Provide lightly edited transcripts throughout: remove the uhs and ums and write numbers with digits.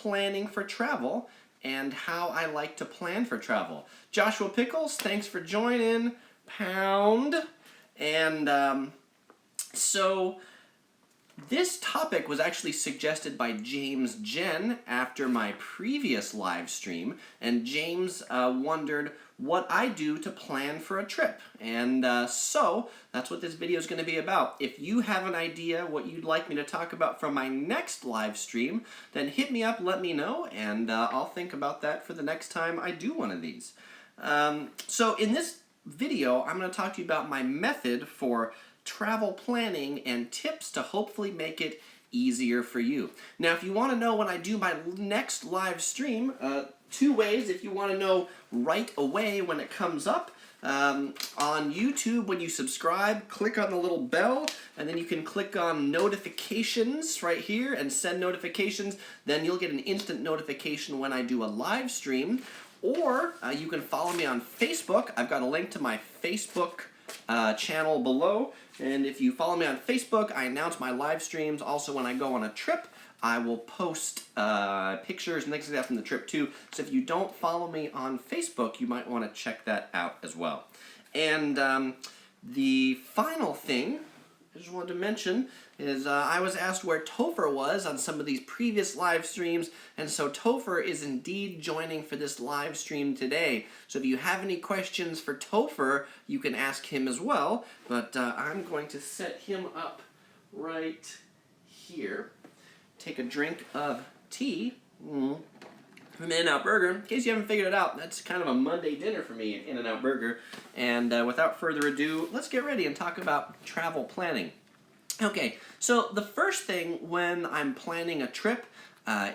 planning for travel and how I like to plan for travel. Joshua Pickles, thanks for joining. Pound. And so this topic was actually suggested by James Jen after my previous live stream, and James wondered what I do to plan for a trip. And so that's what this video is going to be about. If you have an idea what you'd like me to talk about from my next live stream, then hit me up, let me know, and I'll think about that for the next time I do one of these. So in this video, I'm going to talk to you about my method for travel planning and tips to hopefully make it easier for you. Now, if you want to know when I do my next live stream, two ways. If you want to know right away when it comes up, on YouTube, when you subscribe, click on the little bell, and then you can click on notifications right here and send notifications. Then you'll get an instant notification when I do a live stream. Or you can follow me on Facebook. I've got a link to my Facebook channel below, and if you follow me on Facebook, I announce my live streams. Also, when I go on a trip, I will post pictures and things like that from the trip too. So if you don't follow me on Facebook, you might want to check that out as well. And the final thing I just wanted to mention is I was asked where Topher was on some of these previous live streams, and so Topher is indeed joining for this live stream today. So if you have any questions for Topher, you can ask him as well, but I'm going to set him up right here. Take a drink of tea from In-N-Out Burger. In case you haven't figured it out, that's kind of a Monday dinner for me at In-N-Out Burger. And without further ado, let's get ready and talk about travel planning. Okay, so the first thing when I'm planning a trip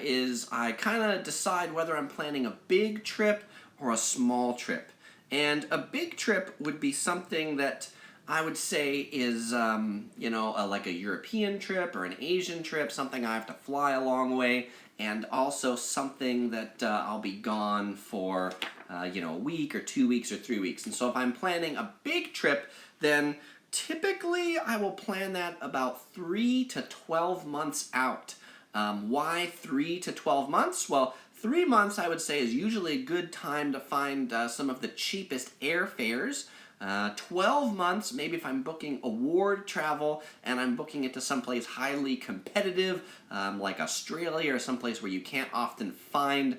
is I kind of decide whether I'm planning a big trip or a small trip. And a big trip would be something that I would say is, like a European trip or an Asian trip, something I have to fly a long way, and also something that I'll be gone for, a week or 2 weeks or 3 weeks. And so if I'm planning a big trip, then typically I will plan that about 3 to 12 months out. Why 3 to 12 months? Well, 3 months I would say is usually a good time to find some of the cheapest airfares. 12 months, maybe if I'm booking award travel and I'm booking it to someplace highly competitive, like Australia or someplace where you can't often find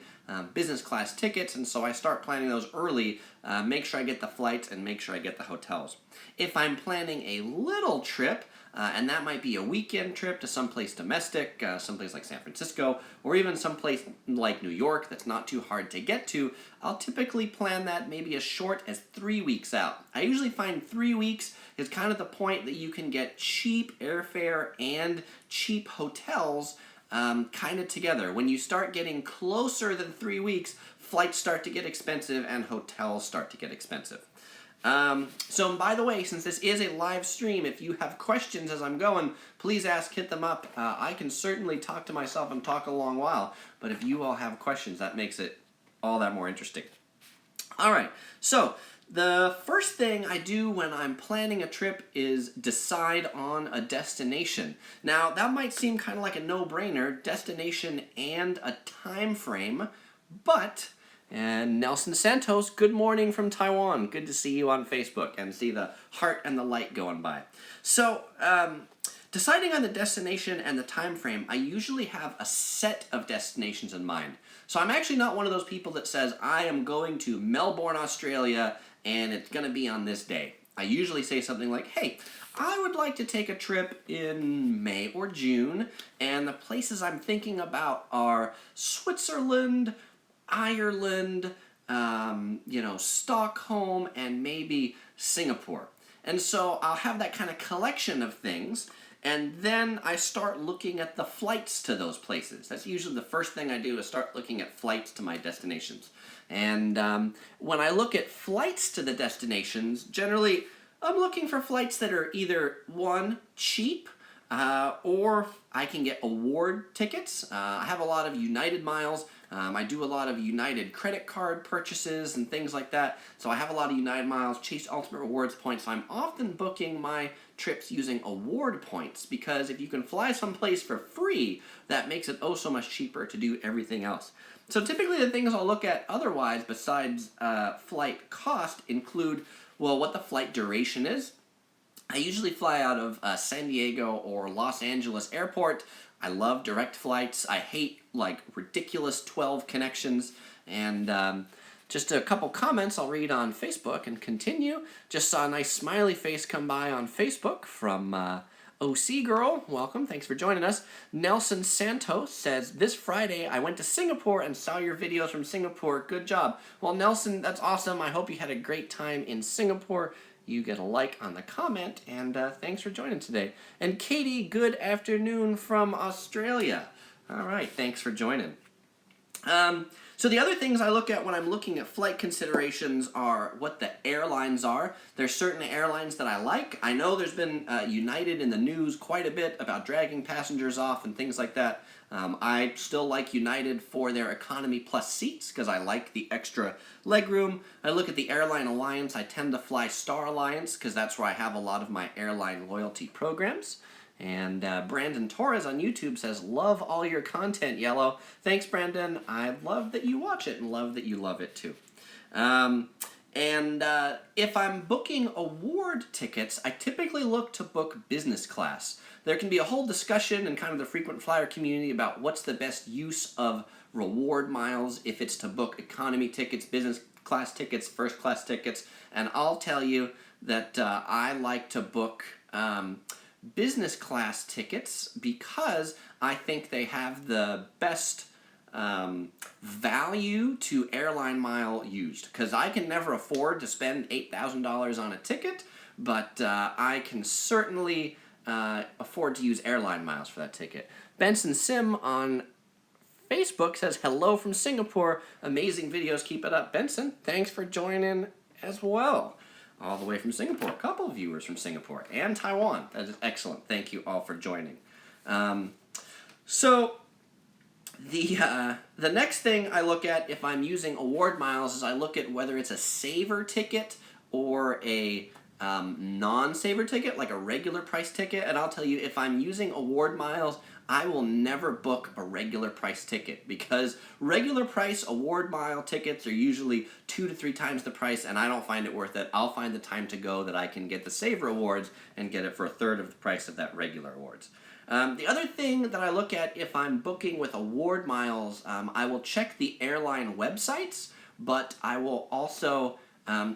business class tickets, and so I start planning those early, make sure I get the flights and make sure I get the hotels. If I'm planning a little trip, and that might be a weekend trip to someplace domestic, someplace like San Francisco, or even someplace like New York that's not too hard to get to, I'll typically plan that maybe as short as 3 weeks out. I usually find 3 weeks is kind of the point that you can get cheap airfare and cheap hotels kind of together. When you start getting closer than 3 weeks, flights start to get expensive and hotels start to get expensive. So by the way, since this is a live stream, if you have questions as I'm going, please ask, hit them up. I can certainly talk to myself and talk a long while, but if you all have questions, that makes it all that more interesting. Alright, so the first thing I do when I'm planning a trip is decide on a destination. Now, that might seem kind of like a no-brainer, destination and a time frame, but and Nelson Santos, good morning from Taiwan. Good to see you on Facebook and see the heart and the light going by. So, deciding on the destination and the time frame, I usually have a set of destinations in mind. So I'm actually not one of those people that says, I am going to Melbourne, Australia, and it's going to be on this day. I usually say something like, hey, I would like to take a trip in May or June, and the places I'm thinking about are Switzerland, Ireland, Stockholm, and maybe Singapore. And so I'll have that kind of collection of things, and then I start looking at the flights to those places. That's usually the first thing I do, is start looking at flights to my destinations. And when I look at flights to the destinations, generally I'm looking for flights that are either, one, cheap, or I can get award tickets. I have a lot of United miles. I do a lot of United credit card purchases and things like that. So I have a lot of United miles, Chase Ultimate Rewards points. So I'm often booking my trips using award points, because if you can fly someplace for free, that makes it oh so much cheaper to do everything else. So typically the things I'll look at otherwise besides flight cost include, well, what the flight duration is. I usually fly out of San Diego or Los Angeles airport. I love direct flights. I hate like ridiculous 12 connections. And just a couple comments I'll read on Facebook and continue. Just saw a nice smiley face come by on Facebook from OC Girl. Welcome, thanks for joining us. Nelson Santos says, this Friday I went to Singapore and saw your videos from Singapore. Good job. Well, Nelson, that's awesome. I hope you had a great time in Singapore. You get a like on the comment, and thanks for joining today. And Katie, good afternoon from Australia. All right, thanks for joining. So the other things I look at when I'm looking at flight considerations are what the airlines are. There's certain airlines that I like. I know there's been United in the news quite a bit about dragging passengers off and things like that. I still like United for their economy plus seats because I like the extra legroom. I look at the airline alliance. I tend to fly Star Alliance because that's where I have a lot of my airline loyalty programs. And Brandon Torres on YouTube says, love all your content, Yellow. Thanks, Brandon. I love that you watch it and love that you love it too. If I'm booking award tickets, I typically look to book business class. There can be a whole discussion in kind of the frequent flyer community about what's the best use of reward miles, if it's to book economy tickets, business class tickets, first class tickets. And I'll tell you that I like to book business class tickets because I think they have the best value to airline mile used. Because I can never afford to spend $8,000 on a ticket, but I can certainly afford to use airline miles for that ticket. Benson Sim on Facebook says, hello from Singapore. Amazing videos. Keep it up. Benson, thanks for joining as well. All the way from Singapore. A couple of viewers from Singapore and Taiwan. That is excellent. Thank you all for joining. So the next thing I look at if I'm using award miles is I look at whether it's a saver ticket or a non-saver ticket, like a regular price ticket. And I'll tell you, if I'm using award miles, I will never book a regular price ticket because regular price award mile tickets are usually 2 to 3 times the price, and I don't find it worth it. I'll find the time to go that I can get the saver awards and get it for a third of the price of that regular awards. The other thing that I look at if I'm booking with award miles, I will check the airline websites, but I will also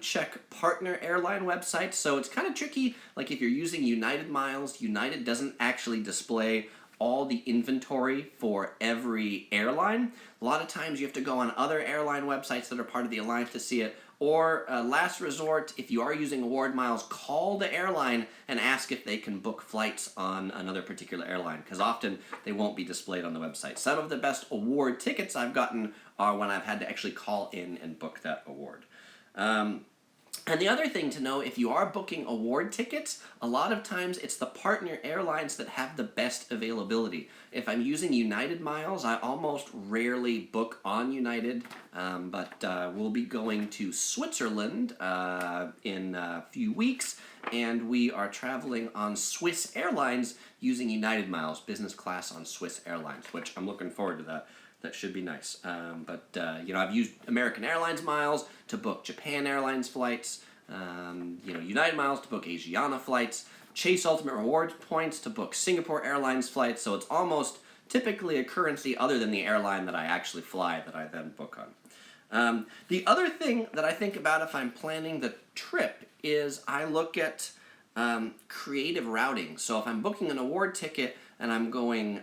check partner airline websites. So it's kind of tricky. Like if you're using United miles, United doesn't actually display all the inventory for every airline. A lot of times you have to go on other airline websites that are part of the alliance to see it. Or last resort, if you are using award miles, call the airline and ask if they can book flights on another particular airline, because often they won't be displayed on the website. Some of the best award tickets I've gotten are when I've had to actually call in and book that award. And the other thing to know, if you are booking award tickets, a lot of times it's the partner airlines that have the best availability. If I'm using United miles, I almost rarely book on United, but we'll be going to Switzerland in a few weeks, and we are traveling on Swiss Airlines using United miles, business class on Swiss Airlines, which I'm looking forward to that. That should be nice. I've used American Airlines miles to book Japan Airlines flights, United miles to book Asiana flights, Chase Ultimate Rewards points to book Singapore Airlines flights, so it's almost typically a currency other than the airline that I actually fly that I then book on. The other thing that I think about if I'm planning the trip is I look at creative routing. So if I'm booking an award ticket and I'm going,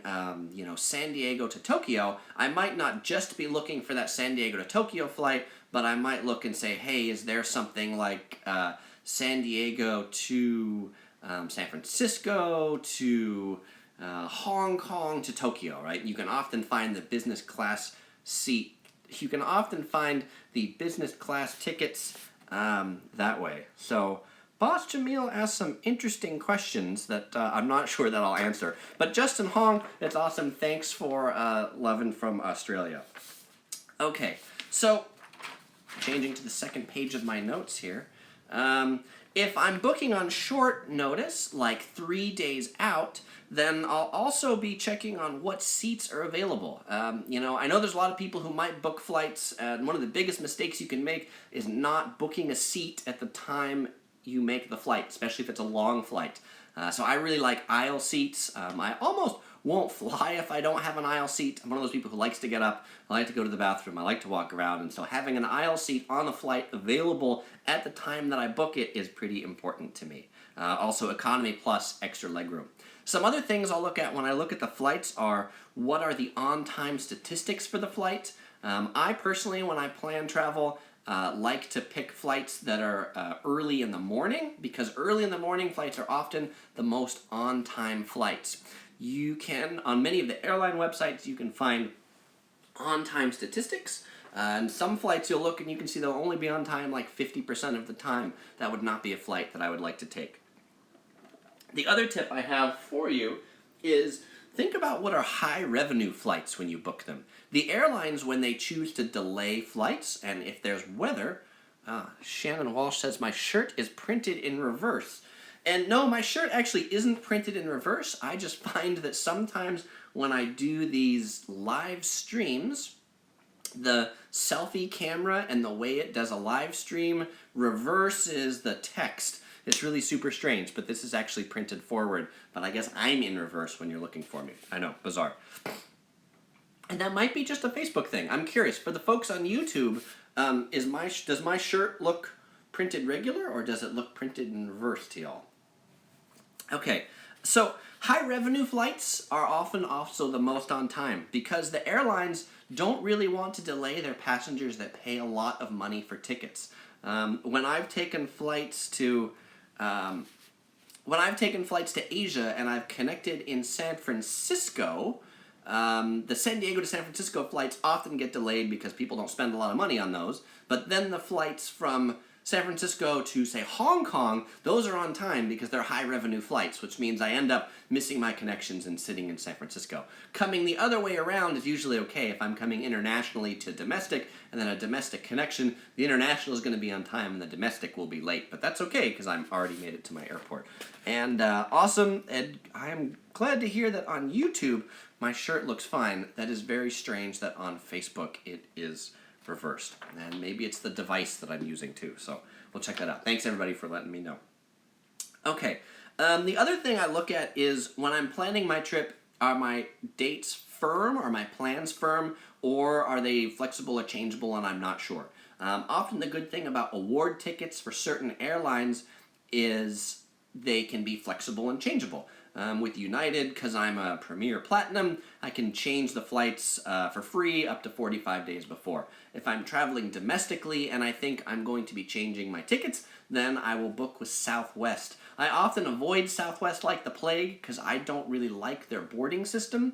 San Diego to Tokyo, I might not just be looking for that San Diego to Tokyo flight, but I might look and say, hey, is there something like San Diego to San Francisco to Hong Kong to Tokyo, right? You can often find the business class seat. You can often find the business class tickets that way. So Boss Jamil asked some interesting questions that I'm not sure that I'll answer. But Justin Hong, it's awesome. Thanks for loving from Australia. Okay, so changing to the second page of my notes here. If I'm booking on short notice, like 3 days out, then I'll also be checking on what seats are available. I know there's a lot of people who might book flights, and one of the biggest mistakes you can make is not booking a seat at the time you make the flight, especially if it's a long flight. So I really like aisle seats. I almost won't fly if I don't have an aisle seat. I'm one of those people who likes to get up, I like to go to the bathroom, I like to walk around, and so having an aisle seat on a flight available at the time that I book it is pretty important to me. Also, economy plus extra legroom. Some other things I'll look at when I look at the flights are what are the on-time statistics for the flight. I personally, when I plan travel, like to pick flights that are early in the morning, because early in the morning flights are often the most on-time flights. You can, on many of the airline websites, you can find on-time statistics. And some flights you'll look and you can see they'll only be on time like 50% of the time. That would not be a flight that I would like to take. The other tip I have for you is think about what are high revenue flights when you book them. The airlines, when they choose to delay flights, and if there's weather, Shannon Walsh says my shirt is printed in reverse. And no, my shirt actually isn't printed in reverse. I just find that sometimes when I do these live streams, the selfie camera and the way it does a live stream reverses the text. It's really super strange, but this is actually printed forward. But I guess I'm in reverse when you're looking for me. I know, bizarre. And that might be just a Facebook thing. I'm curious. For the folks on YouTube, does my shirt look printed regular, or does it look printed in reverse to y'all? Okay, so high revenue flights are often also the most on time because the airlines don't really want to delay their passengers that pay a lot of money for tickets. When I've taken flights to Asia and I've connected in San Francisco, the San Diego to San Francisco flights often get delayed because people don't spend a lot of money on those. But then the flights from San Francisco to, say, Hong Kong, those are on time because they're high revenue flights, which means I end up missing my connections and sitting in San Francisco. Coming the other way around is usually okay. If I'm coming internationally to domestic and then a domestic connection, the international is going to be on time and the domestic will be late. But that's okay because I'm already made it to my airport. And awesome, and I am glad to hear that on YouTube my shirt looks fine. That is very strange that on Facebook it is reversed. And maybe it's the device that I'm using too. So we'll check that out. Thanks everybody for letting me know. Okay. The other thing I look at is when I'm planning my trip, are my dates firm? Are my plans firm? Or are they flexible or changeable and I'm not sure? Often the good thing about award tickets for certain airlines is they can be flexible and changeable. With United, because I'm a Premier Platinum, I can change the flights for free up to 45 days before. If I'm traveling domestically and I think I'm going to be changing my tickets, then I will book with Southwest. I often avoid Southwest like the plague because I don't really like their boarding system.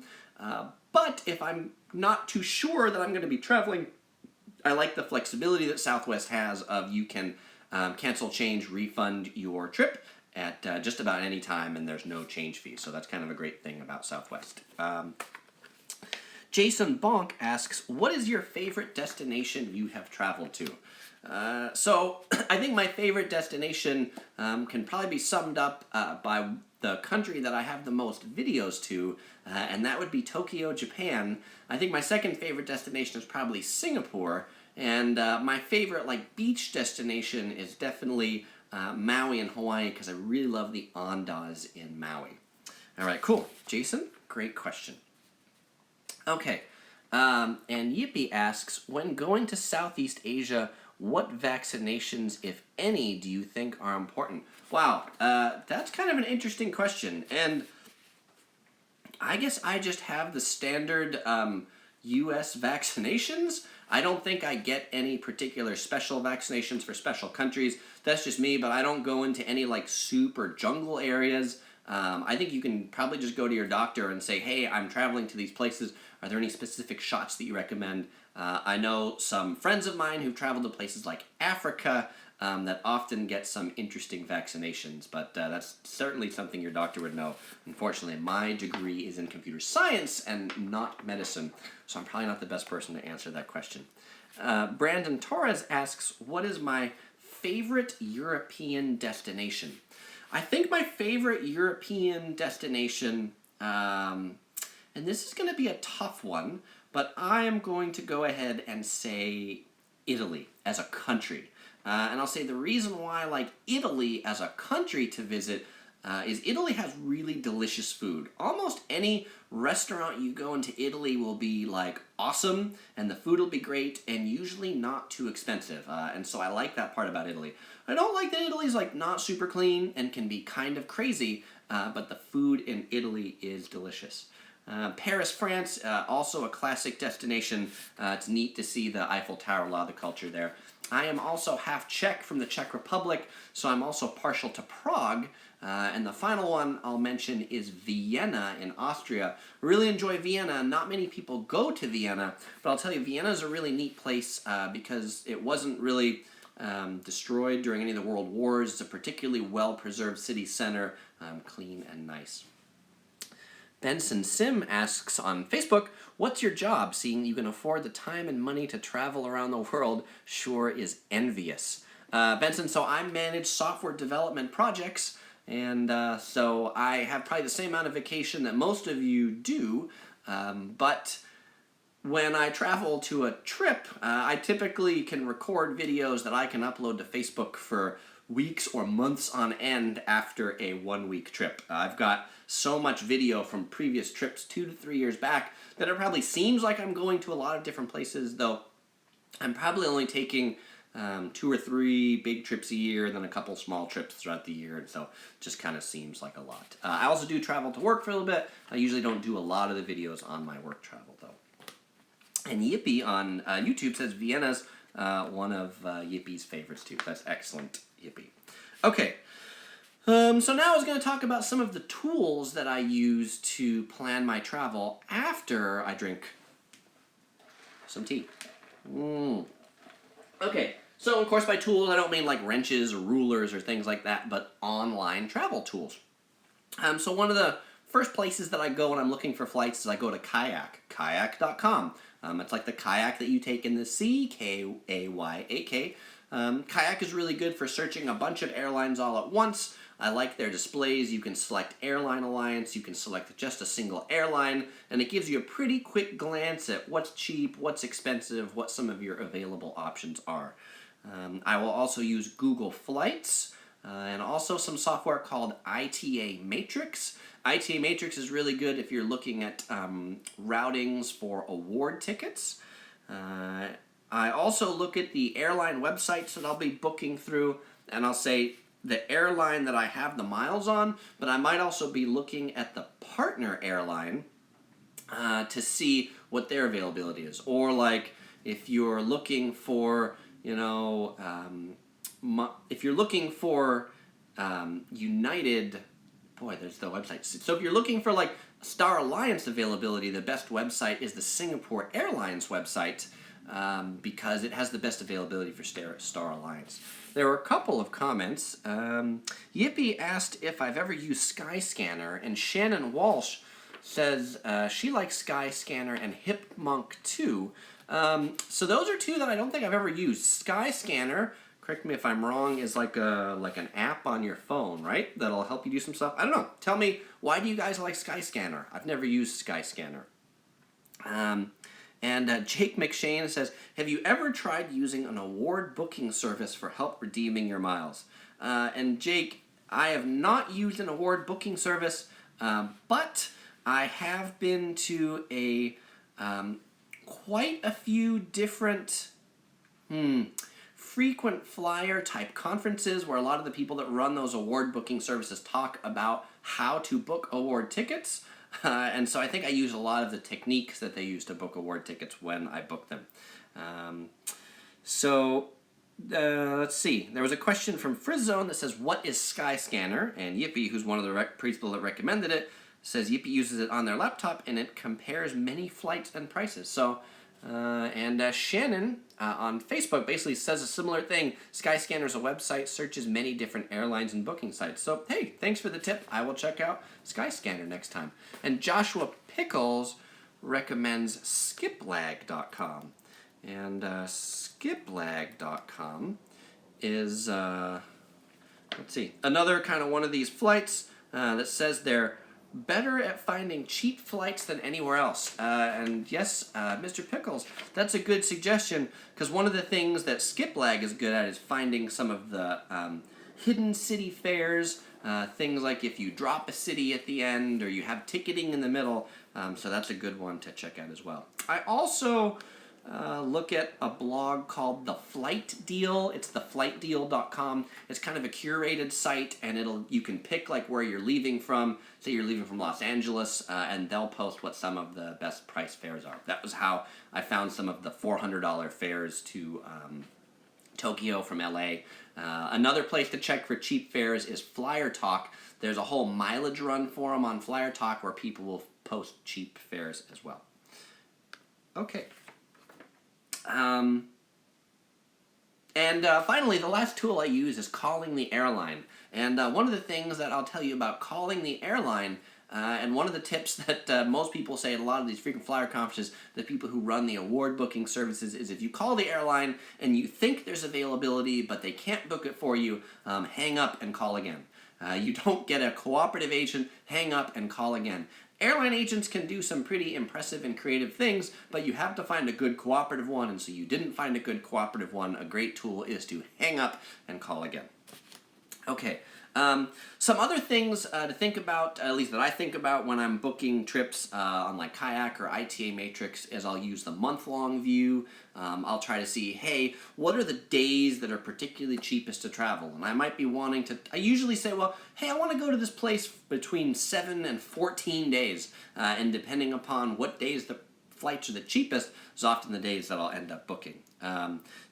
But if I'm not too sure that I'm going to be traveling, I like the flexibility that Southwest has of you can cancel, change, refund your trip at just about any time, and there's no change fee. So that's kind of a great thing about Southwest. Jason Bonk asks, what is your favorite destination you have traveled to? So I think my favorite destination can probably be summed up by the country that I have the most videos to, and that would be Tokyo, Japan. I think my second favorite destination is probably Singapore, and my favorite beach destination is definitely Maui in Hawaii because I really love the Ondas in Maui. All right, cool. Jason, great question. Okay, and Yippee asks, when going to Southeast Asia, what vaccinations, if any, do you think are important? Wow, that's kind of an interesting question, and I guess I just have the standard U.S. vaccinations. I don't think I get any particular special vaccinations for special countries. That's just me, but I don't go into any super jungle areas. I think you can probably just go to your doctor and say, hey, I'm traveling to these places. Are there any specific shots that you recommend? I know some friends of mine who've traveled to places like Africa that often get some interesting vaccinations, but that's certainly something your doctor would know. Unfortunately, my degree is in computer science and not medicine, so I'm probably not the best person to answer that question. Brandon Torres asks, what is my favorite European destination. I think my favorite European destination, and this is going to be a tough one, but I am going to go ahead and say Italy as a country. And I'll say the reason why I like Italy as a country to visit is Italy has really delicious food. Almost any restaurant you go into Italy will be like awesome, and the food will be great, and usually not too expensive. And so I like that part about Italy. I don't like that Italy's like not super clean and can be kind of crazy, but the food in Italy is delicious. Paris, France, also a classic destination. It's neat to see the Eiffel Tower, a lot of the culture there. I am also half Czech from the Czech Republic, so I'm also partial to Prague. And the final one I'll mention is Vienna in Austria. Really enjoy Vienna. Not many people go to Vienna, but I'll tell you, Vienna is a really neat place because it wasn't really destroyed during any of the world wars. It's a particularly well-preserved city center, clean and nice. Benson Sim asks on Facebook, what's your job? Seeing you can afford the time and money to travel around the world sure is envious. Benson, so I manage software development projects, and so I have probably the same amount of vacation that most of you do, but when I travel to a trip, I typically can record videos that I can upload to Facebook for weeks or months on end after a 1-week trip. I've got so much video from previous trips 2 to 3 years back that it probably seems like I'm going to a lot of different places, though I'm probably only taking 2 or 3 big trips a year, and then a couple small trips throughout the year, and so it just kind of seems like a lot. I also do travel to work for a little bit. I usually don't do a lot of the videos on my work travel, though. And Yippee on YouTube says Vienna's one of Yippie's favorites too. That's excellent, Yippee. Okay, so now I was going to talk about some of the tools that I use to plan my travel after I drink some tea. Okay, so of course by tools I don't mean like wrenches or rulers or things like that, but online travel tools. So one of the first places that I go when I'm looking for flights is I go to kayak.com. It's like the kayak that you take in the sea, K-A-Y-A-K. Kayak is really good for searching a bunch of airlines all at once. I like their displays. You can select Airline Alliance, you can select just a single airline, and it gives you a pretty quick glance at what's cheap, what's expensive, what some of your available options are. I will also use Google Flights, and also some software called ITA Matrix. ITA Matrix is really good if you're looking at routings for award tickets. I also look at the airline websites that I'll be booking through, and I'll say the airline that I have the miles on, but I might also be looking at the partner airline to see what their availability is. Or like if you're looking for, if you're looking for United, boy, there's the website. So if you're looking for like Star Alliance availability, the best website is the Singapore Airlines website because it has the best availability for Star Alliance. There were a couple of comments. Yippee asked if I've ever used Skyscanner, and Shannon Walsh says she likes Skyscanner and Hipmunk too. So those are two that I don't think I've ever used. Skyscanner, correct me if I'm wrong, is like an app on your phone, right? That'll help you do some stuff. I don't know. Tell me, why do you guys like Skyscanner? I've never used Skyscanner. And Jake McShane says, have you ever tried using an award booking service for help redeeming your miles? And Jake, I have not used an award booking service, but I have been to quite a few different frequent flyer type conferences where a lot of the people that run those award booking services talk about how to book award tickets. And so I think I use a lot of the techniques that they use to book award tickets when I book them. Let's see. There was a question from Frizzone that says, what is Skyscanner? And Yippee, who's one of the people that recommended it, says Yippee uses it on their laptop and it compares many flights and prices. So, Shannon on Facebook basically says a similar thing. Skyscanner is a website, searches many different airlines and booking sites. So, hey, thanks for the tip. I will check out Skyscanner next time. And Joshua Pickles recommends skiplag.com. And skiplag.com is, let's see, another kind of one of these flights that says they're better at finding cheap flights than anywhere else. And yes, Mr. Pickles, that's a good suggestion, because one of the things that Skiplag is good at is finding some of the hidden city fares, things like if you drop a city at the end or you have ticketing in the middle, so that's a good one to check out as well. I also look at a blog called The Flight Deal. It's theflightdeal.com. It's kind of a curated site, and you can pick like where you're leaving from. Say you're leaving from Los Angeles, and they'll post what some of the best price fares are. That was how I found some of the $400 fares to Tokyo from LA. Another place to check for cheap fares is Flyer Talk. There's a whole mileage run forum on Flyer Talk where people will post cheap fares as well. Okay. Finally, the last tool I use is calling the airline. And one of the things that I'll tell you about calling the airline, and one of the tips that most people say at a lot of these frequent flyer conferences, the people who run the award booking services, is if you call the airline and you think there's availability but they can't book it for you, hang up and call again. You don't get a cooperative agent, hang up and call again. Airline agents can do some pretty impressive and creative things, but you have to find a good cooperative one, and so you didn't find a good cooperative one. A great tool is to hang up and call again. Okay, some other things to think about, at least that I think about when I'm booking trips on like Kayak or ITA Matrix, is I'll use the month-long view. I'll try to see, hey, what are the days that are particularly cheapest to travel? And I might be wanting to, I usually say, well, hey, I want to go to this place between 7 and 14 days. And depending upon what days the flights are the cheapest is often the days that I'll end up booking.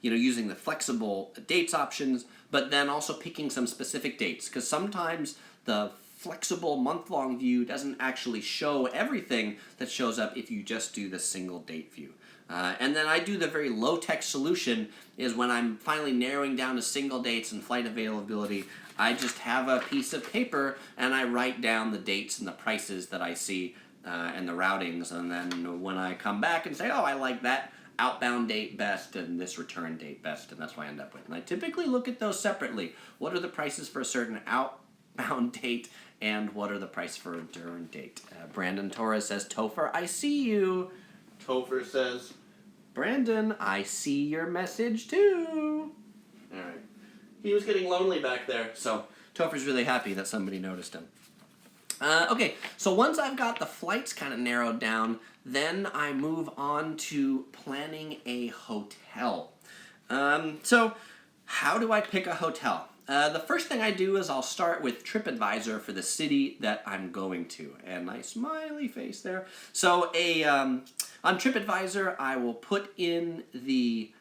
Using the flexible dates options, but then also picking some specific dates, because sometimes the flexible month-long view doesn't actually show everything that shows up if you just do the single date view. And then I do the very low-tech solution, is when I'm finally narrowing down to single dates and flight availability, I just have a piece of paper and I write down the dates and the prices that I see and the routings, and then when I come back and say, oh, I like that outbound date best and this return date best, and that's what I end up with. And I typically look at those separately. What are the prices for a certain outbound date, and what are the prices for a return date? Brandon Torres says, Topher, I see you. Topher says, Brandon, I see your message too. All right. He was getting lonely back there, so Topher's really happy that somebody noticed him. Okay, so once I've got the flights kind of narrowed down, then I move on to planning a hotel. So how do I pick a hotel? The first thing I do is I'll start with TripAdvisor for the city that I'm going to. And nice smiley face there. So on TripAdvisor, I will put in the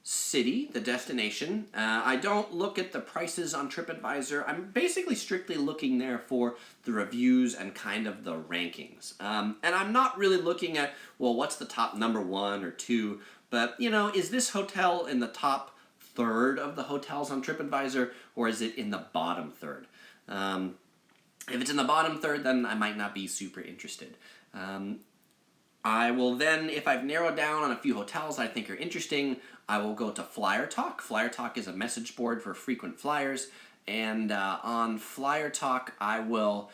city, the destination. I don't look at the prices on TripAdvisor. I'm basically strictly looking there for the reviews and kind of the rankings. And I'm not really looking at, well, what's the top number 1 or 2, but, is this hotel in the top third of the hotels on TripAdvisor, or is it in the bottom third? If it's in the bottom third, then I might not be super interested. I will then, if I've narrowed down on a few hotels I think are interesting, I will go to Flyer Talk. Flyer Talk is a message board for frequent flyers, and on Flyer Talk I will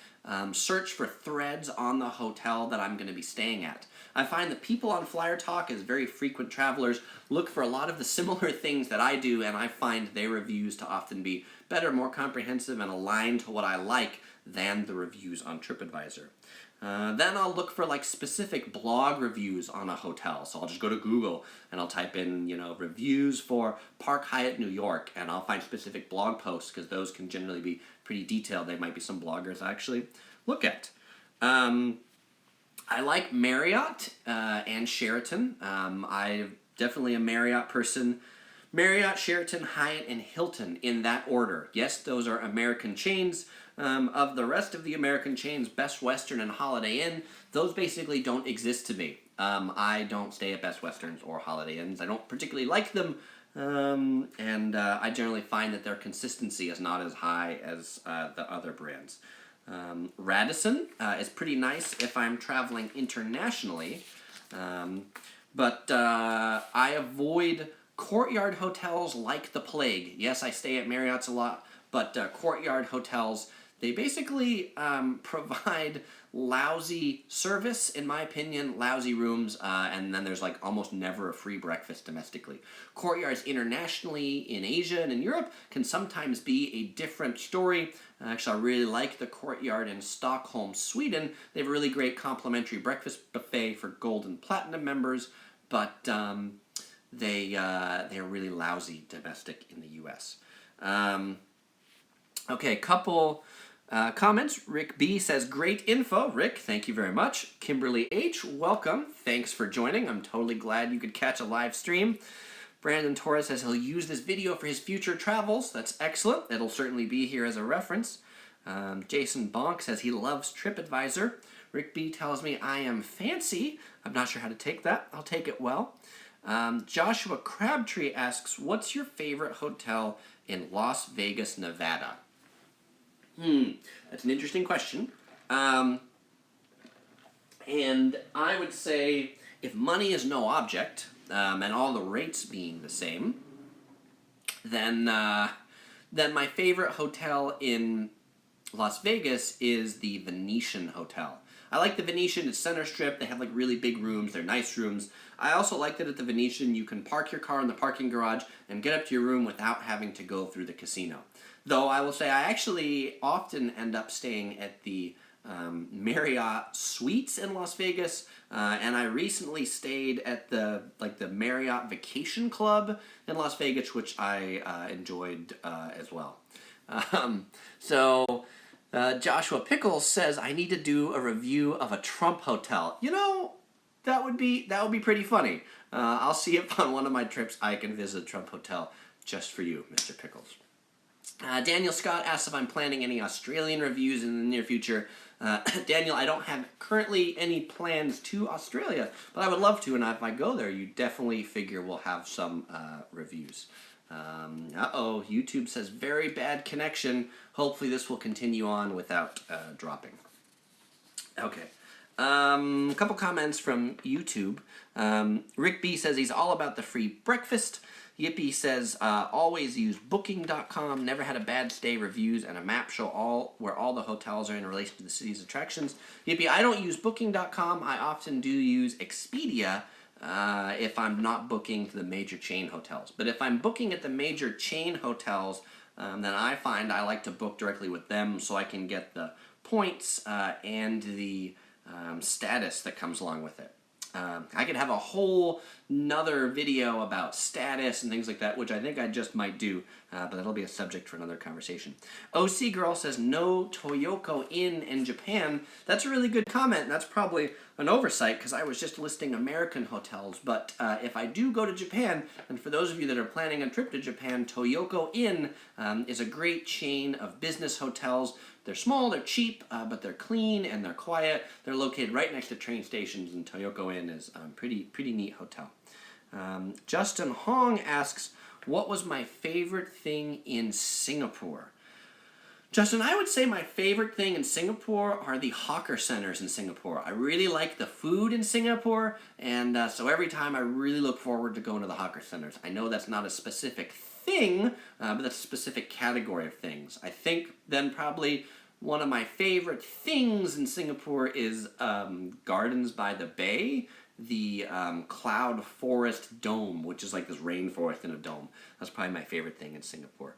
search for threads on the hotel that I'm going to be staying at. I find that people on Flyer Talk, as very frequent travelers, look for a lot of the similar things that I do, and I find their reviews to often be better, more comprehensive, and aligned to what I like than the reviews on TripAdvisor. Then I'll look for like specific blog reviews on a hotel. So I'll just go to Google and I'll type in, reviews for Park Hyatt New York, and I'll find specific blog posts, because those can generally be pretty detailed. They might be some bloggers I actually look at. I like Marriott and Sheraton. I'm definitely a Marriott person. Marriott, Sheraton, Hyatt, and Hilton in that order. Yes, those are American chains. Of the rest of the American chains, Best Western and Holiday Inn, those basically don't exist to me. I don't stay at Best Westerns or Holiday Inns. I don't particularly like them, and I generally find that their consistency is not as high as the other brands. Radisson is pretty nice if I'm traveling internationally, but I avoid Courtyard hotels like the plague. Yes, I stay at Marriott's a lot, but courtyard hotels, they basically provide lousy service, in my opinion, lousy rooms, and then there's like almost never a free breakfast domestically. Courtyards internationally in Asia and in Europe can sometimes be a different story. Actually, I really like the Courtyard in Stockholm, Sweden. They have a really great complimentary breakfast buffet for Gold and Platinum members, but they're really lousy domestic in the U.S. Okay, couple comments. Rick B says, great info. Rick, thank you very much. Kimberly H, welcome. Thanks for joining. I'm totally glad you could catch a live stream. Brandon Torres says he'll use this video for his future travels. That's excellent. It'll certainly be here as a reference. Jason Bonk says he loves TripAdvisor. Rick B tells me I am fancy. I'm not sure how to take that. I'll take it well. Joshua Crabtree asks, what's your favorite hotel in Las Vegas, Nevada? That's an interesting question. And I would say if money is no object, and all the rates being the same, then my favorite hotel in Las Vegas is the Venetian Hotel. I like the Venetian. It's center strip. They have like really big rooms. They're nice rooms. I also like that at the Venetian you can park your car in the parking garage and get up to your room without having to go through the casino. Though I will say I actually often end up staying at the Marriott Suites in Las Vegas, and I recently stayed at the Marriott Vacation Club in Las Vegas, which I enjoyed as well. Joshua Pickles says I need to do a review of a Trump hotel. You know, that would be pretty funny. I'll see if on one of my trips I can visit a Trump hotel just for you, Mr. Pickles. Daniel Scott asks if I'm planning any Australian reviews in the near future. Daniel, I don't have currently any plans to Australia, but I would love to, and if I go there, you definitely figure we'll have some reviews. YouTube says very bad connection. Hopefully this will continue on without dropping. Okay. A couple comments from YouTube. Rick B says he's all about the free breakfast. Yippee says, always use booking.com, never had a bad stay, reviews, and a map show where all the hotels are in relation to the city's attractions. Yippee, I don't use booking.com. I often do use Expedia if I'm not booking to the major chain hotels. But if I'm booking at the major chain hotels, then I find I like to book directly with them so I can get the points and the status that comes along with it. I could have a whole nother video about status and things like that, which I think I just might do, but that'll be a subject for another conversation. OC Girl says, no Toyoko Inn in Japan. That's a really good comment. That's probably an oversight because I was just listing American hotels, but if I do go to Japan, and for those of you that are planning a trip to Japan, Toyoko Inn is a great chain of business hotels. They're small, they're cheap, but they're clean and they're quiet. They're located right next to train stations, and Toyoko Inn is a pretty neat hotel. Justin Hong asks, what was my favorite thing in Singapore? Justin, I would say my favorite thing in Singapore are the hawker centers in Singapore. I really like the food in Singapore, and so every time I really look forward to going to the hawker centers. I know that's not a specific thing, but that's a specific category of things. I think then probably one of my favorite things in Singapore is Gardens by the Bay, the Cloud Forest Dome, which is like this rainforest in a dome. That's probably my favorite thing in Singapore.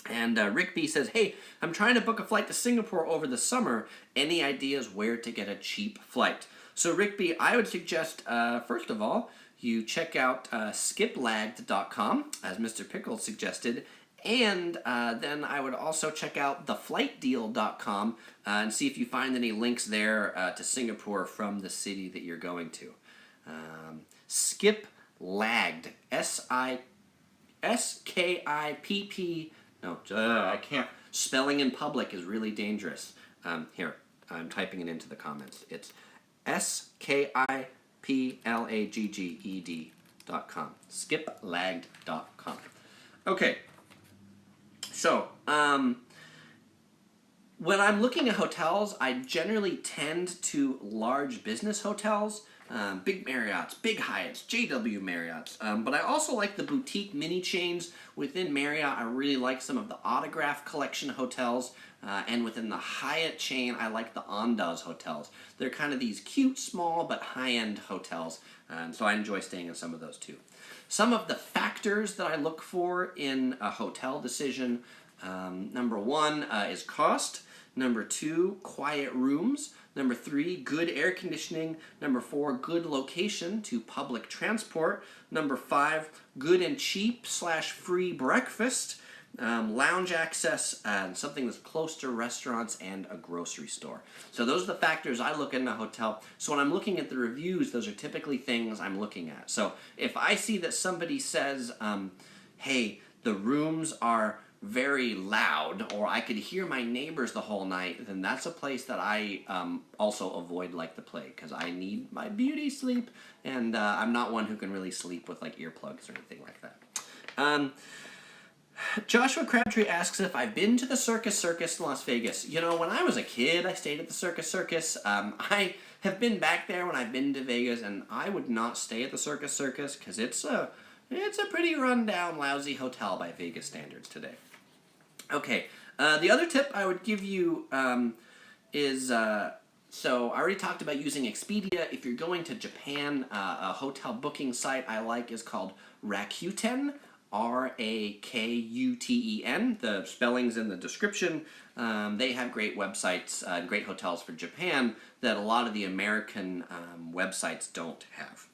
And Rick B says, hey, I'm trying to book a flight to Singapore over the summer. Any ideas where to get a cheap flight? So Rick B, I would suggest, first of all, you check out skiplagged.com, as Mr. Pickles suggested, and then I would also check out theflightdeal.com and see if you find any links there to Singapore from the city that you're going to. Skiplagged, S-K-I-P-P, no, I can't, spelling in public is really dangerous. Here, I'm typing it into the comments. It's skiplagged.com. Skiplagged.com. Okay. So, when I'm looking at hotels, I generally tend to large business hotels big Marriotts, big Hyatts, JW Marriotts. But I also like the boutique mini chains. Within Marriott, I really like some of the Autograph Collection hotels. And within the Hyatt chain, I like the Andaz hotels. They're kind of these cute, small, but high-end hotels. So I enjoy staying in some of those too. Some of the factors that I look for in a hotel decision, number one is cost. Number two, quiet rooms. Number three, good air conditioning. Number four, good location to public transport. Number five, good and cheap / free breakfast. Lounge access, and something that's close to restaurants and a grocery store. So those are the factors I look at in a hotel. So when I'm looking at the reviews, those are typically things I'm looking at. So if I see that somebody says, hey, the rooms are very loud, or I could hear my neighbors the whole night, then that's a place that I also avoid like the plague, because I need my beauty sleep, and I'm not one who can really sleep with like earplugs or anything like that. Joshua Crabtree asks if I've been to the Circus in Las Vegas. You know, when I was a kid, I stayed at the Circus. I have been back there when I've been to Vegas, and I would not stay at the Circus because it's a pretty run-down, lousy hotel by Vegas standards today. Okay, the other tip I would give you is, so I already talked about using Expedia. If you're going to Japan, a hotel booking site I like is called Rakuten, Rakuten. The spelling's in the description. They have great websites, great hotels for Japan that a lot of the American websites don't have.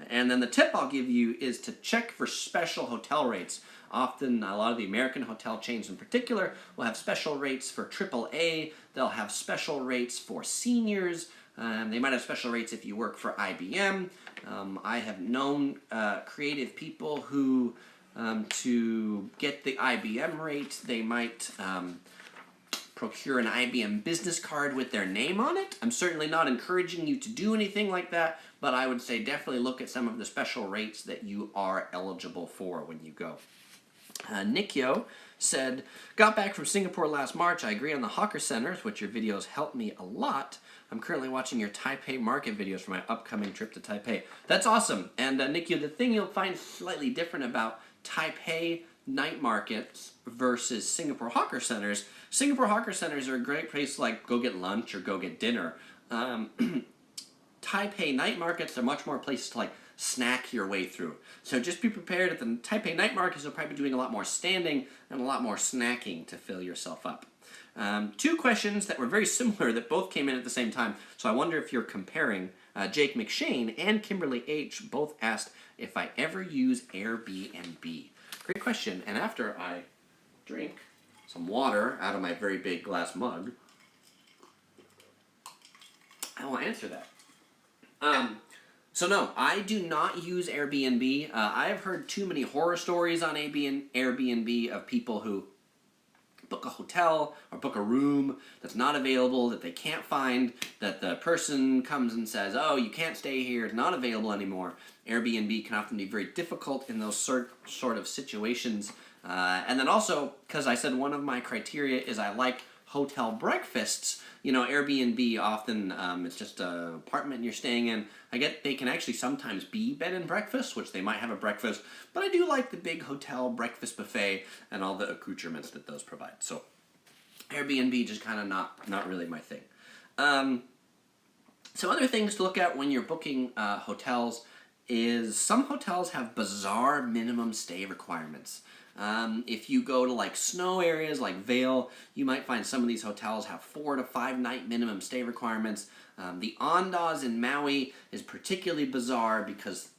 And then the tip I'll give you is to check for special hotel rates. Often, a lot of the American hotel chains in particular will have special rates for AAA. They'll have special rates for seniors. They might have special rates if you work for IBM. I have known creative people who, to get the IBM rate, they might procure an IBM business card with their name on it. I'm certainly not encouraging you to do anything like that, but I would say definitely look at some of the special rates that you are eligible for when you go. Nikyo said, got back from Singapore last March. I agree on the hawker centers, which your videos helped me a lot. I'm currently watching your Taipei market videos for my upcoming trip to Taipei. That's awesome. And Nikyo, the thing you'll find slightly different about Taipei night markets versus Singapore hawker centers are a great place to like go get lunch or go get dinner. Taipei night markets are much more places to like snack your way through. So just be prepared at the Taipei night markets. You'll probably be doing a lot more standing and a lot more snacking to fill yourself up. Two questions that were very similar that both came in at the same time. So I wonder if you're comparing. Jake McShane and Kimberly H. both asked if I ever use Airbnb. Great question. And after I drink some water out of my very big glass mug, I will answer that. So no, I do not use Airbnb. I've heard too many horror stories on Airbnb of people who book a hotel or book a room that's not available, that they can't find, that the person comes and says, oh, you can't stay here, it's not available anymore. Airbnb can often be very difficult in those sort of situations. And then also, because I said one of my criteria is I like hotel breakfasts. You know, Airbnb often, it's just an apartment you're staying in. I get they can actually sometimes be bed and breakfast, which they might have a breakfast, but I do like the big hotel breakfast buffet and all the accoutrements that those provide. So Airbnb just kind of not really my thing. Some other things to look at when you're booking hotels is some hotels have bizarre minimum stay requirements. If you go to like snow areas like Vail, you might find some of these hotels have 4 to 5 night minimum stay requirements. The Andaz in Maui is particularly bizarre because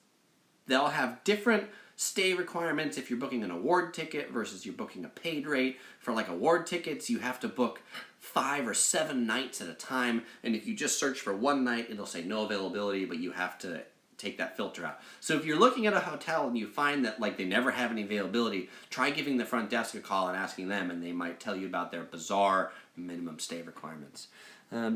they'll have different stay requirements if you're booking an award ticket versus you're booking a paid rate. For like award tickets, you have to book 5 or 7 nights at a time, and if you just search for one night, it'll say no availability, but you have to take that filter out. So if you're looking at a hotel and you find that like they never have any availability, try giving the front desk a call and asking them, and they might tell you about their bizarre minimum stay requirements.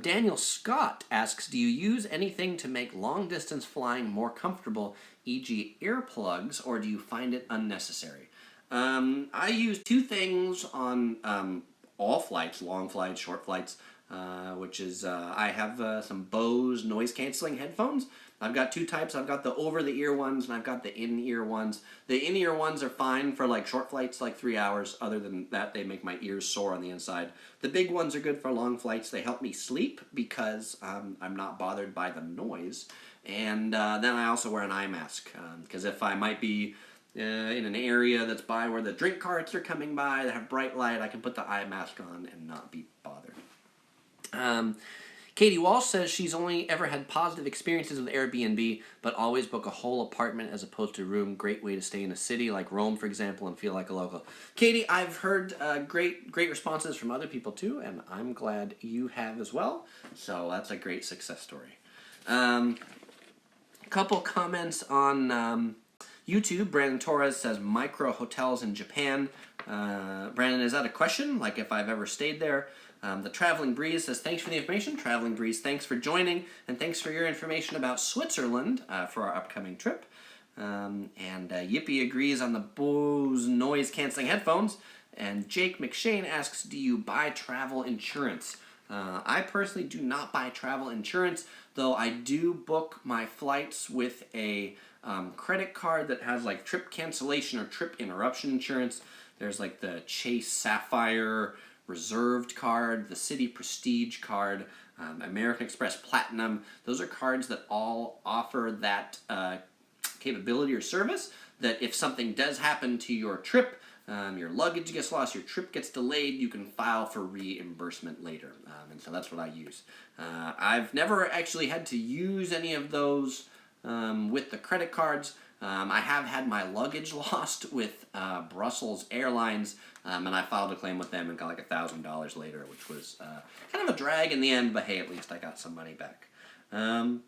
Daniel Scott asks, do you use anything to make long-distance flying more comfortable, e.g. earplugs, or do you find it unnecessary? I use 2 things on all flights, long flights, short flights. which is I have some Bose noise canceling headphones. I've got two types. I've got the over-the-ear ones and I've got the in-ear ones. The in-ear ones are fine for like short flights, like 3 hours. Other than that, they make my ears sore on the inside. The big ones are good for long flights. They help me sleep because I'm not bothered by the noise. And then I also wear an eye mask because if I might be in an area that's by where the drink carts are coming by that have bright light, I can put the eye mask on and not be bothered. Katie Walsh says she's only ever had positive experiences with Airbnb, but always book a whole apartment as opposed to a room. Great way to stay in a city like Rome, for example, and feel like a local. Katie, I've heard great responses from other people too, and I'm glad you have as well. So that's a great success story. A couple comments on YouTube. Brandon Torres says micro hotels in Japan. Brandon, is that a question? Like if I've ever stayed there? The Traveling Breeze says, thanks for the information. Traveling Breeze, thanks for joining, and thanks for your information about Switzerland for our upcoming trip. And Yippee agrees on the Bose noise-canceling headphones. And Jake McShane asks, do you buy travel insurance? I personally do not buy travel insurance, though I do book my flights with a credit card that has like trip cancellation or trip interruption insurance. There's like the Chase Sapphire Reserved card, the Citi Prestige card, American Express Platinum. Those are cards that all offer that capability or service that if something does happen to your trip, your luggage gets lost, your trip gets delayed, you can file for reimbursement later. And so that's what I use. I've never actually had to use any of those with the credit cards. I have had my luggage lost with Brussels Airlines, and I filed a claim with them and got like $1,000 later, which was kind of a drag in the end, but hey, at least I got some money back. But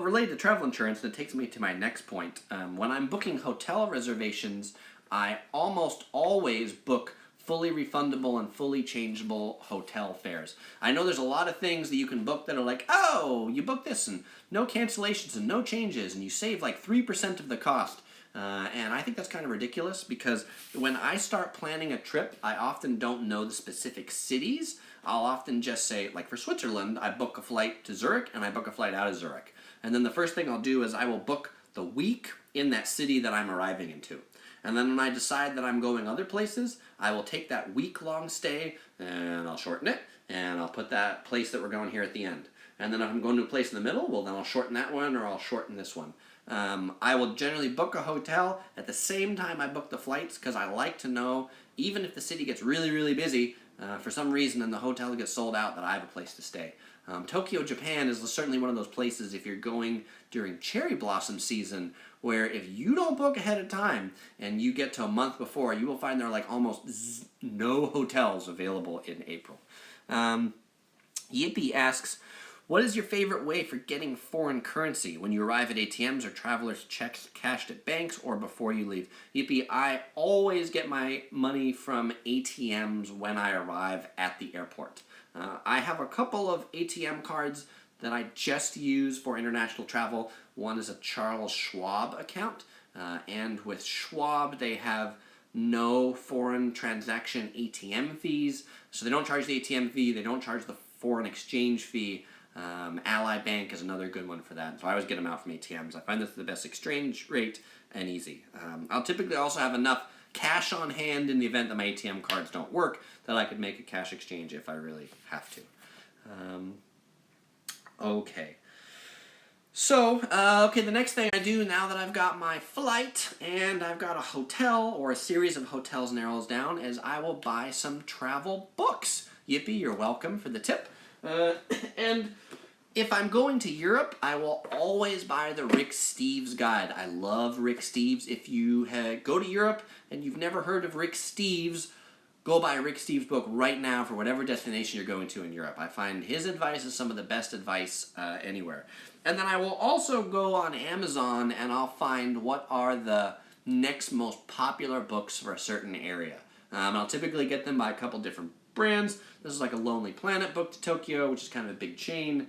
related to travel insurance, that takes me to my next point. When I'm booking hotel reservations, I almost always book fully refundable and fully changeable hotel fares. I know there's a lot of things that you can book that are like, oh, you book this and no cancellations and no changes, and you save like 3% of the cost. And I think that's kind of ridiculous because when I start planning a trip, I often don't know the specific cities. I'll often just say, like for Switzerland, I book a flight to Zurich and I book a flight out of Zurich. And then the first thing I'll do is I will book the week in that city that I'm arriving into. And then when I decide that I'm going other places, I will take that week-long stay and I'll shorten it, and I'll put that place that we're going here at the end. And then if I'm going to a place in the middle, well, then I'll shorten that one or I'll shorten this one. I will generally book a hotel at the same time I book the flights because I like to know, even if the city gets really, really busy, for some reason and the hotel gets sold out, that I have a place to stay. Tokyo, Japan is certainly one of those places if you're going during cherry blossom season where if you don't book ahead of time and you get to a month before, you will find there are like almost no hotels available in April. Yippee asks, what is your favorite way for getting foreign currency when you arrive at ATMs or travelers' checks cashed at banks or before you leave? Yippee, I always get my money from ATMs when I arrive at the airport. I have a couple of ATM cards that I just use for international travel. One is a Charles Schwab account, and with Schwab they have no foreign transaction ATM fees, so they don't charge the ATM fee, they don't charge the foreign exchange fee. Ally Bank is another good one for that, so I always get them out from ATMs. I find that's the best exchange rate and easy. I'll typically also have enough cash on hand in the event that my ATM cards don't work that I could make a cash exchange if I really have to. Okay. So, the next thing I do now that I've got my flight and I've got a hotel or a series of hotels narrows down is I will buy some travel books. Yippee, you're welcome for the tip. And if I'm going to Europe, I will always buy the Rick Steves guide. I love Rick Steves. If you go to Europe and you've never heard of Rick Steves, go buy a Rick Steves book right now for whatever destination you're going to in Europe. I find his advice is some of the best advice anywhere. And then I will also go on Amazon and I'll find what are the next most popular books for a certain area. I'll typically get them by a couple different brands. This is like a Lonely Planet book to Tokyo, which is kind of a big chain.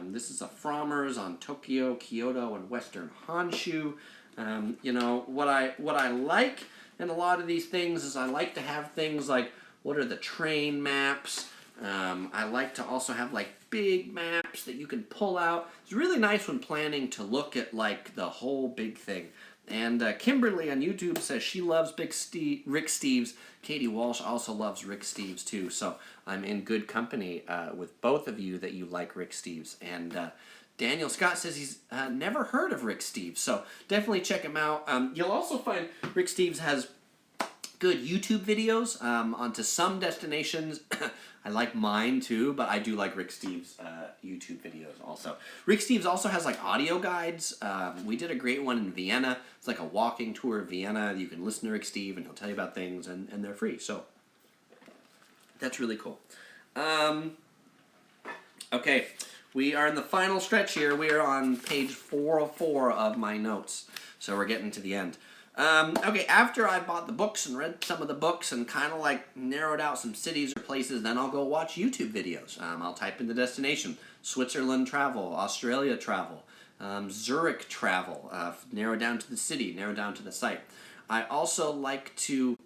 This is a Frommer's on Tokyo, Kyoto, and Western Honshu. What I like in a lot of these things is I like to have things like what are the train maps, I like to also have like big maps that you can pull out. It's really nice when planning to look at like the whole big thing. And Kimberly on YouTube says she loves Rick Steves. Katie Walsh also loves Rick Steves too. So I'm in good company with both of you that you like Rick Steves. And Daniel Scott says he's never heard of Rick Steves. So definitely check him out. You'll also find Rick Steves has good YouTube videos onto some destinations. I like mine too, but I do like Rick Steves' YouTube videos also. Rick Steves also has like audio guides. We did a great one in Vienna. It's like a walking tour of Vienna. You can listen to Rick Steve and he'll tell you about things, and they're free. So that's really cool. Okay, we are in the final stretch here. We are on page 404 of my notes. So we're getting to the end. Okay, after I bought the books and read some of the books and kind of like narrowed out some cities or places, then I'll go watch YouTube videos. I'll type in the destination: Switzerland travel, Australia travel, Zurich travel, narrow down to the city, narrow down to the site. I also like to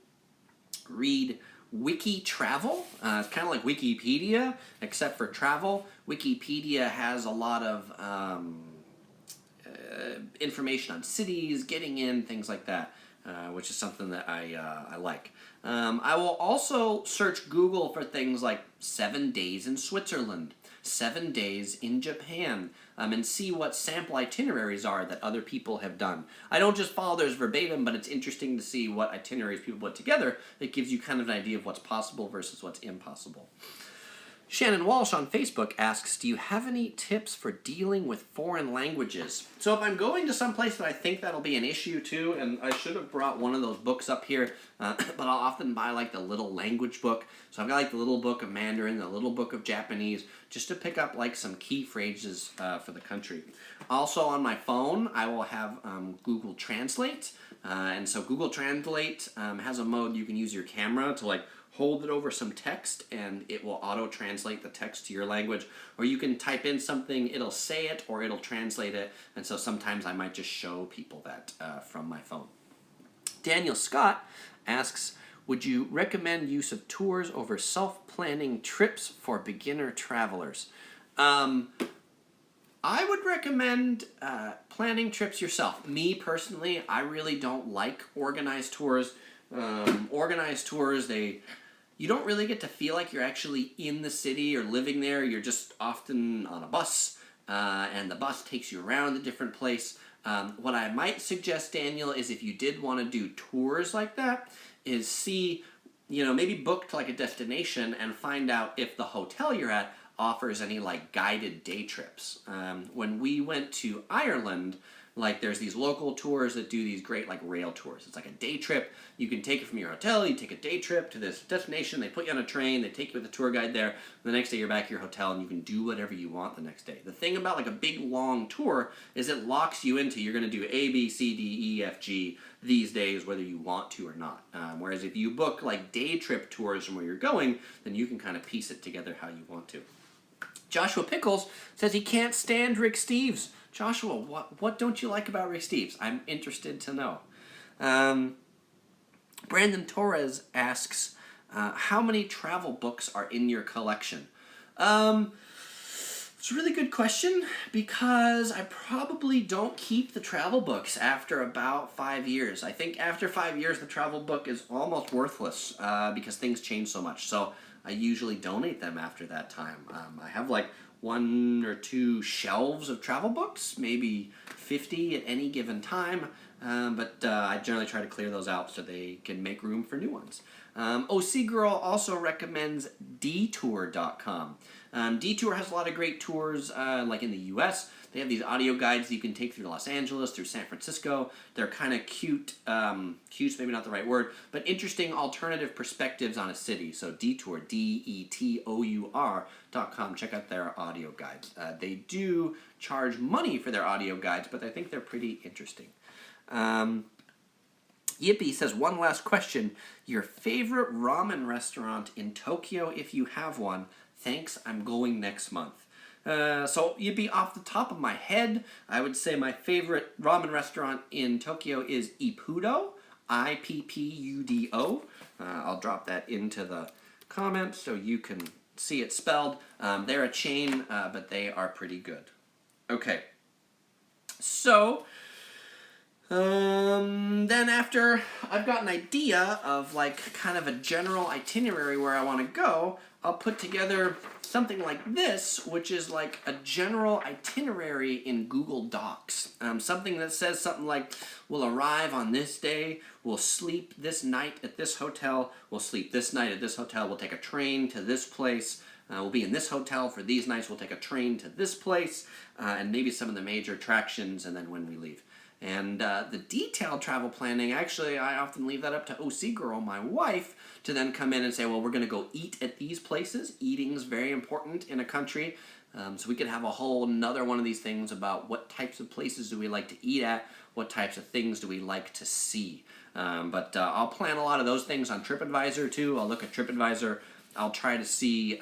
read Wiki Travel. It's kind of like Wikipedia, except for travel. Wikipedia has a lot of information on cities, getting in, things like that, which is something that I like. I will also search Google for things like 7 days in Switzerland, 7 days in Japan, and see what sample itineraries are that other people have done. I don't just follow theirs verbatim, but it's interesting to see what itineraries people put together. It gives you kind of an idea of what's possible versus what's impossible. Shannon Walsh on Facebook asks, do you have any tips for dealing with foreign languages? So if I'm going to some place that I think that'll be an issue too, and I should have brought one of those books up here, but I'll often buy like the little language book. So I've got like the little book of Mandarin, the little book of Japanese, just to pick up like some key phrases for the country. Also on my phone, I will have Google Translate. And so Google Translate has a mode you can use your camera to like hold it over some text and it will auto-translate the text to your language. Or you can type in something, it'll say it or it'll translate it. And so sometimes I might just show people that from my phone. Daniel Scott asks, would you recommend use of tours over self-planning trips for beginner travelers? I would recommend planning trips yourself. Me personally, I really don't like organized tours. Organized tours, you don't really get to feel like you're actually in the city or living there. You're just often on a bus, and the bus takes you around a different place. What I might suggest, Daniel, is if you did want to do tours like that, is see, maybe book to like a destination and find out if the hotel you're at offers any like guided day trips. When we went to Ireland, like there's these local tours that do these great like rail tours. It's like a day trip. You can take it from your hotel, you take a day trip to this destination, they put you on a train, they take you with a tour guide there, the next day you're back at your hotel and you can do whatever you want the next day. The thing about like a big long tour is it locks you into, you're going to do A, B, C, D, E, F, G these days whether you want to or not. Whereas if you book like day trip tours from where you're going, then you can kind of piece it together how you want to. Joshua Pickles says he can't stand Rick Steves. Joshua, what don't you like about Rick Steves? I'm interested to know. Brandon Torres asks, how many travel books are in your collection? It's a really good question because I probably don't keep the travel books after about 5 years. I think after 5 years, the travel book is almost worthless because things change so much. So I usually donate them after that time. I have like 1 or 2 shelves of travel books, maybe 50 at any given time, but I generally try to clear those out so they can make room for new ones. OC Girl also recommends detour.com. Detour has a lot of great tours, like in the US. They have these audio guides that you can take through Los Angeles, through San Francisco. They're kind of cute, cute's maybe not the right word, but interesting alternative perspectives on a city. So Detour, detour.com. Check out their audio guides. They do charge money for their audio guides, but I think they're pretty interesting. Yippee says, one last question. Your favorite ramen restaurant in Tokyo, if you have one. Thanks, I'm going next month. So Yippee, off the top of my head, I would say my favorite ramen restaurant in Tokyo is Ippudo, Ippudo. I'll drop that into the comments so you can see it spelled. They're a chain, but they are pretty good. Okay. So, then after I've got an idea of like kind of a general itinerary where I want to go, I'll put together something like this, which is like a general itinerary in Google Docs. Something that says something like, we'll arrive on this day, we'll sleep this night at this hotel, we'll sleep this night at this hotel, we'll take a train to this place, we'll be in this hotel for these nights, we'll take a train to this place, and maybe some of the major attractions, and then when we leave. And the detailed travel planning, actually, I often leave that up to OC Girl, my wife, to then come in and say, well, we're going to go eat at these places. Eating's very important in a country. So we could have a whole another one of these things about what types of places do we like to eat at, what types of things do we like to see. But I'll plan a lot of those things on TripAdvisor, too. I'll look at TripAdvisor. I'll try to see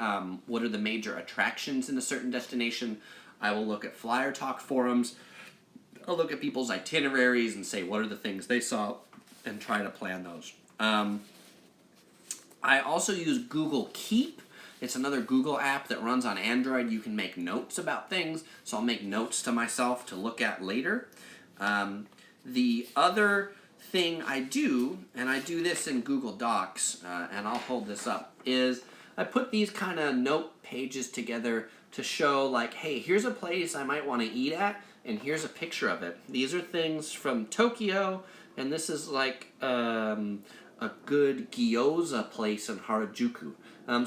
what are the major attractions in a certain destination. I will look at Flyer Talk forums. I'll look at people's itineraries and say what are the things they saw and try to plan those. I also use Google Keep. It's another Google app that runs on Android. You can make notes about things, so I'll make notes to myself to look at later. The other thing I do, and I do this in Google Docs, and I'll hold this up, is I put these kind of note pages together to show like, hey, here's a place I might want to eat at, and here's a picture of it. These are things from Tokyo, and this is like a good gyoza place in Harajuku.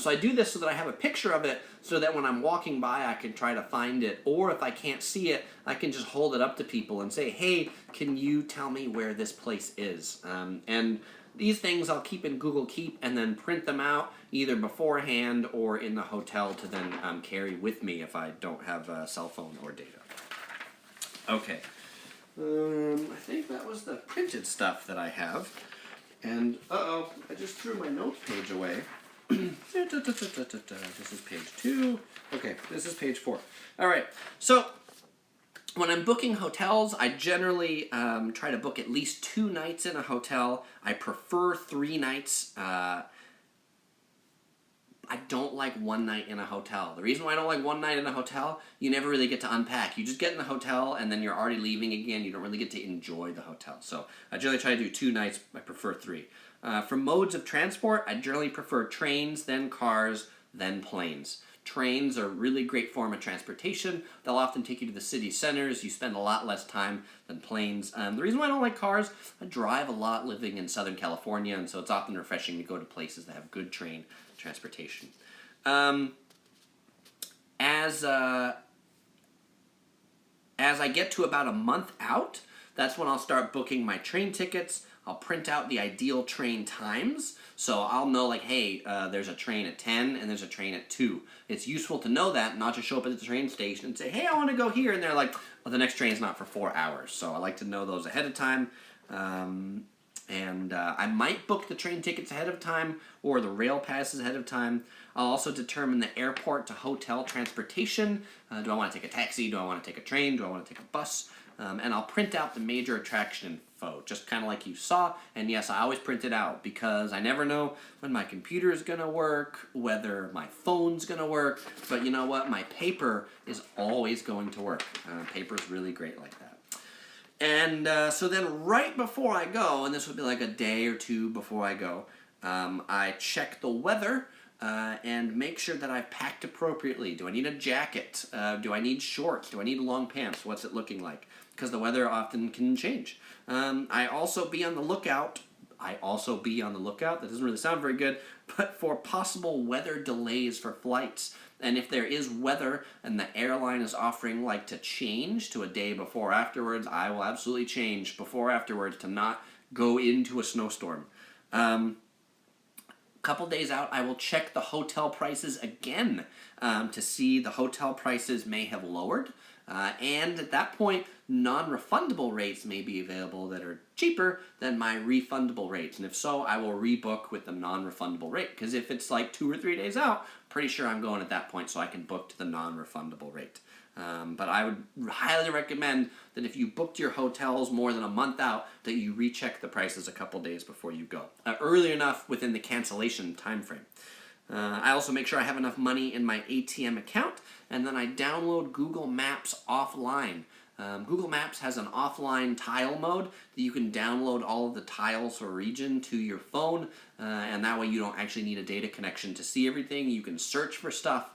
So I do this so that I have a picture of it, so that when I'm walking by I can try to find it, or if I can't see it, I can just hold it up to people and say, hey, can you tell me where this place is? And these things I'll keep in Google Keep and then print them out either beforehand or in the hotel to then carry with me if I don't have a cell phone or data. Okay, I think that was the printed stuff that I have. And, uh-oh, I just threw my notes page away. This is page 2. Okay, this is page 4. All right, so when I'm booking hotels, I generally try to book at least 2 nights in a hotel. I prefer 3 nights. I don't like 1 night in a hotel. The reason why I don't like 1 night in a hotel, you never really get to unpack. You just get in the hotel and then you're already leaving again. You don't really get to enjoy the hotel. So I generally try to do 2 nights. I prefer 3. For modes of transport, I generally prefer trains, then cars, then planes. Trains are a really great form of transportation. They'll often take you to the city centers. You spend a lot less time than planes. The reason why I don't like cars, I drive a lot living in Southern California, and so it's often refreshing to go to places that have good train transportation. As I get to about a month out, that's when I'll start booking my train tickets. I'll print out the ideal train times, so I'll know like, hey, there's a train at 10 and there's a train at 2. It's useful to know that, not just show up at the train station and say, hey, I want to go here, and they're like, well, the next train's not for 4 hours. So I like to know those ahead of time. And I might book the train tickets ahead of time or the rail passes ahead of time. I'll also determine the airport to hotel transportation. Do I want to take a taxi? Do I want to take a train? Do I want to take a bus? And I'll print out the major attraction info, just kind of like you saw. And yes, I always print it out because I never know when my computer is going to work, whether my phone's going to work. But you know what? My paper is always going to work. Paper's really great like that. And so then right before I go, and this would be like a day or 2 before I go, I check the weather and make sure that I've packed appropriately. Do I need a jacket? Do I need shorts? Do I need long pants? What's it looking like? Because the weather often can change. I also be on the lookout. That doesn't really sound very good, but for possible weather delays for flights. And if there is weather and the airline is offering like to change to a day before or afterwards, I will absolutely change before or afterwards to not go into a snowstorm. Couple days out, I will check the hotel prices again to see the hotel prices may have lowered. And at that point, non-refundable rates may be available that are cheaper than my refundable rates. And if so, I will rebook with the non-refundable rate. Because if it's like 2 or 3 days out, pretty sure I'm going at that point so I can book to the non-refundable rate. But I would highly recommend that if you booked your hotels more than a month out, that you recheck the prices a couple days before you go. Early enough within the cancellation time frame. I also make sure I have enough money in my ATM account, and then I download Google Maps offline. Google Maps has an offline tile mode that you can download all of the tiles or region to your phone, and that way you don't actually need a data connection to see everything. You can search for stuff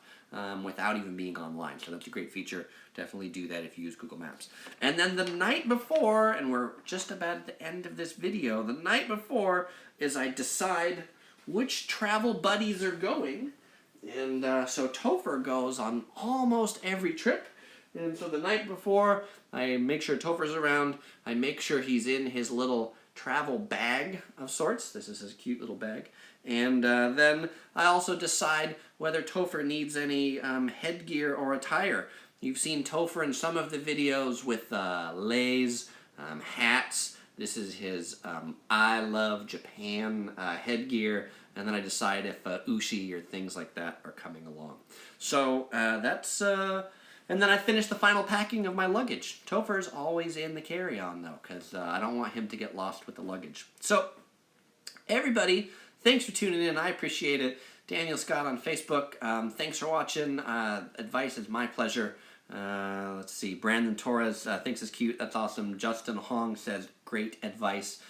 without even being online, so that's a great feature. Definitely do that if you use Google Maps. And then the night before, and we're just about at the end of this video, the night before is I decide which travel buddies are going, and so Topher goes on almost every trip. And so the night before, I make sure Topher's around. I make sure he's in his little travel bag of sorts. This is his cute little bag. And then I also decide whether Topher needs any headgear or attire. You've seen Topher in some of the videos with leis, hats. This is his I Love Japan headgear. And then I decide if ushi or things like that are coming along. So that's... And then I finish the final packing of my luggage. Topher's always in the carry-on, though, because I don't want him to get lost with the luggage. So, everybody, thanks for tuning in. I appreciate it. Daniel Scott on Facebook. Thanks for watching. Advice is my pleasure. Let's see. Brandon Torres thinks it's cute. That's awesome. Justin Hong says, great advice.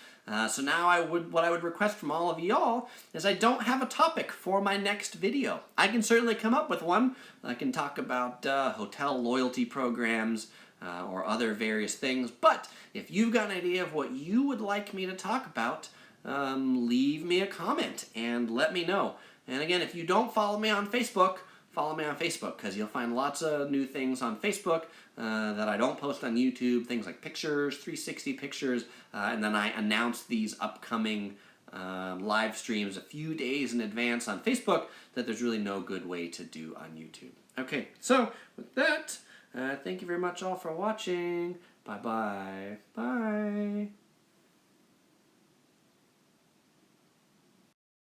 So now what I would request from all of y'all is I don't have a topic for my next video. I can certainly come up with one. I can talk about hotel loyalty programs or other various things. But if you've got an idea of what you would like me to talk about, leave me a comment and let me know. And again, if you don't follow me on Facebook, follow me on Facebook, because you'll find lots of new things on Facebook that I don't post on YouTube, things like pictures, 360 pictures, and then I announce these upcoming live streams a few days in advance on Facebook that there's really no good way to do on YouTube. Okay, so with that, thank you very much all for watching. Bye-bye. Bye.